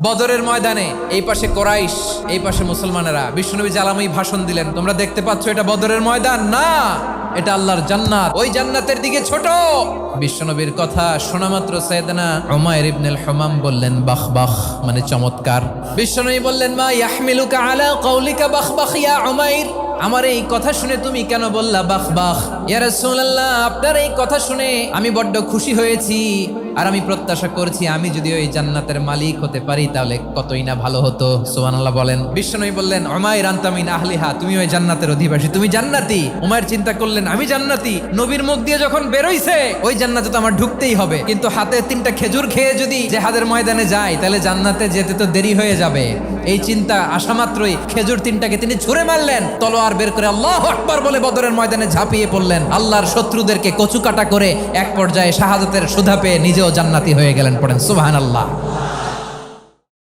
বদরের ময়দানে এই পাশে কোরাইশ, এই পাশে মুসলমানেরা। বিশ্বনবী জালাময়ী ভাষণ দিলেন, তোমরা দেখতে পাচ্ছ এটা বদরের ময়দান না, এটা আল্লাহর জান্নাত, ওই জান্নাতের দিকে ছোট। বিশ্বনবীর কথা শোনা মাত্র সাইয়েদনা উমাইর ইবনুল হুমাম বললেন বাখ বাখ, মানে চমৎকার। বিশ্বনবী বললেন মা ইয়াহমিলুকা আলা কাউলিকা বাখ বাখ ইয়া উমাইর, আমার এই কথা শুনে তুমি কেন বললা বাখ বাখ? ইয়া রাসূলুল্লাহ, আপনার এই কথা শুনে আমি বড্ড খুশি হয়েছি, আর আমি প্রত্যাশা করছি আমি যদি ওই জান্নাতের মালিক হতে পারি তাহলে কতই না ভালো হতো। সুবহানাল্লাহ বলেন। বিশ্বনবী বললেন উমাইর আনতা মিন আহলিহা, তুমি ওই জান্নাতের অধিবাসী, তুমি জান্নাতি। উমাইর চিন্তা করলেন আমি জান্নাতি, নবীর মুখ দিয়ে যখন বেরোইছে ওই জান্নাতে তো আমার ঢুকতেই হবে, কিন্তু হাতে 3টা খেজুর খেয়ে যদি জেহাদের ময়দানে যাই তাহলে জান্নাতে যেতে তো দেরি হয়ে যাবে। এই চিন্তা আসা মাত্রই খেজুর 3টাকে তিনি ছুঁড়ে মারলেন, তলোয়ার বের করে আল্লাহু আকবার বলে বদরের ময়দানে ঝাঁপিয়ে পড়লেন। আল্লাহর শত্রুদেরকে কচুকাটা করে এক পর্যায়ে শাহাদাতের সুধা পেয়ে নিজেও জান্নাতি হয়ে গেলেন। পড়েন সুবহানাল্লাহ।